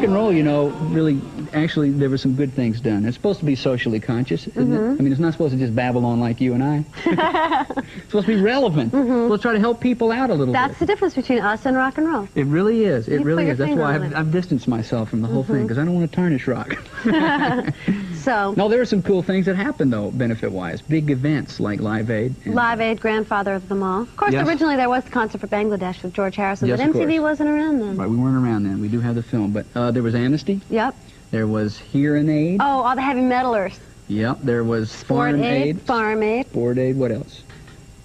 rock and roll, you know, really, actually, there were some good things done. It's supposed to be socially conscious, isn't it? I mean, it's not supposed to just babble on like you and I. It's supposed to be relevant. Let's try to help people out a little bit. That's the difference between us and rock and roll. It really is. It really is. That's why on I've distanced myself from the whole thing, because I don't want to tarnish rock. So. No, there are some cool things that happen, though, benefit-wise. Big events like Live Aid. Live Aid, grandfather of them all. Of course, originally there was the concert for Bangladesh with George Harrison, but MTV wasn't around then. Right, we weren't around then. We do have the film, but there was Amnesty. Yep. There was Hear and Aid. Oh, all the heavy metalers. Yep, there was Sport Aid, Farm Aid. Sport Aid, what else?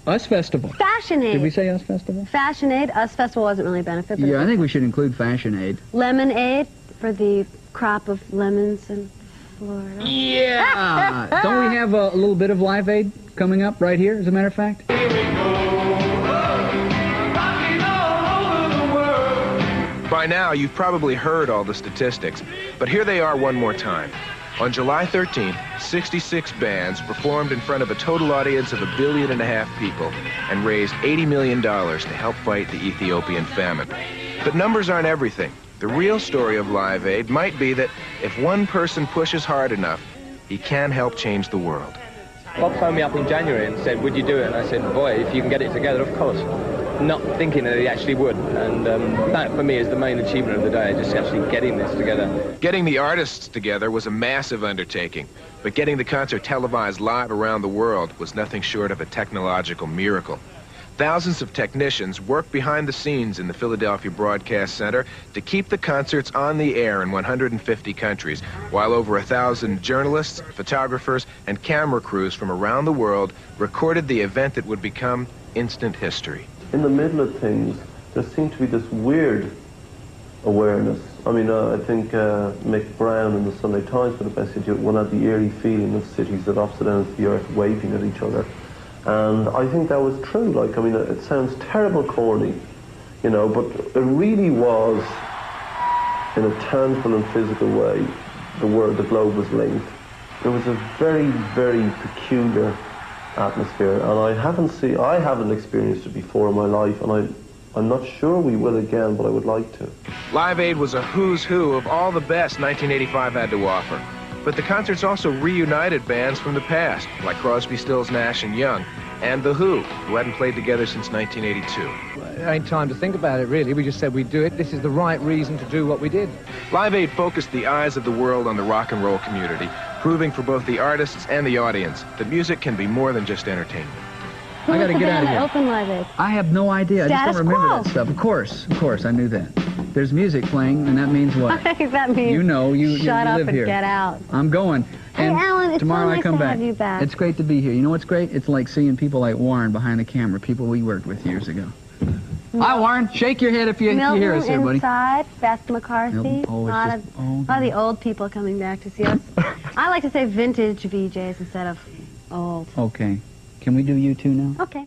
Us Festival. Fashion Aid. Did we say Us Festival? Fashion Aid. Us Festival wasn't really a benefit. But yeah, I think we should include Fashion Aid. Lemon Aid for the crop of lemons in Florida. Yeah! Don't we have a little bit of Live Aid coming up right here, as a matter of fact? Here we go. Rocking all over the world. By now, you've probably heard all the statistics, but here they are one more time. On July 13th, 66 bands performed in front of a total audience of 1.5 billion people and raised $80 million to help fight the Ethiopian famine. But numbers aren't everything. The real story of Live Aid might be that if one person pushes hard enough, he can help change the world. Bob phoned me up in January and said, would you do it? And I said, boy, if you can get it together, of course. Not thinking that he actually would. And that, for me, is the main achievement of the day, just actually getting this together. Getting the artists together was a massive undertaking, but getting the concert televised live around the world was nothing short of a technological miracle. Thousands of technicians worked behind the scenes in the Philadelphia Broadcast Center to keep the concerts on the air in 150 countries, while over 1,000 journalists, photographers, and camera crews from around the world recorded the event that would become instant history. In the middle of things, there seemed to be this weird awareness. I mean, I think Mick Brown in the Sunday Times put it best, one had the eerie feeling of cities at opposite ends of the earth waving at each other. And I think that was true. Like, I mean, it sounds terrible corny, you know, but it really was, in a tangible and physical way, the globe was linked. It was a very, very peculiar atmosphere, and I haven't experienced it before in my life, and I'm not sure we will again, but I would like to. Live Aid was a who's who of all the best 1985 had to offer. But the concerts also reunited bands from the past, like Crosby, Stills, Nash & Young, and The Who hadn't played together since 1982. It ain't time to think about it, really. We just said we'd do it. This is the right reason to do what we did. Live Aid focused the eyes of the world on the rock and roll community, proving for both the artists and the audience that music can be more than just entertainment. I gotta get out of here. Open Live Aid. I have no idea. I just Status don't remember quo. that stuff. Of course, I knew that. There's music playing, and that means what? That means you know, you shut up live and here. get out. I'm going. Hey, and Alan, it's tomorrow so nice I come to back. have you back. It's great to be here. You know what's great? It's like seeing people like Warren behind the camera, people we worked with years ago. Hi, Warren. Shake your head if you hear us here, buddy. Inside, Beth McCarthy. Oh, a lot of the old people coming back to see us. I like to say vintage VJs instead of old. Okay. Can we do you two now? Okay.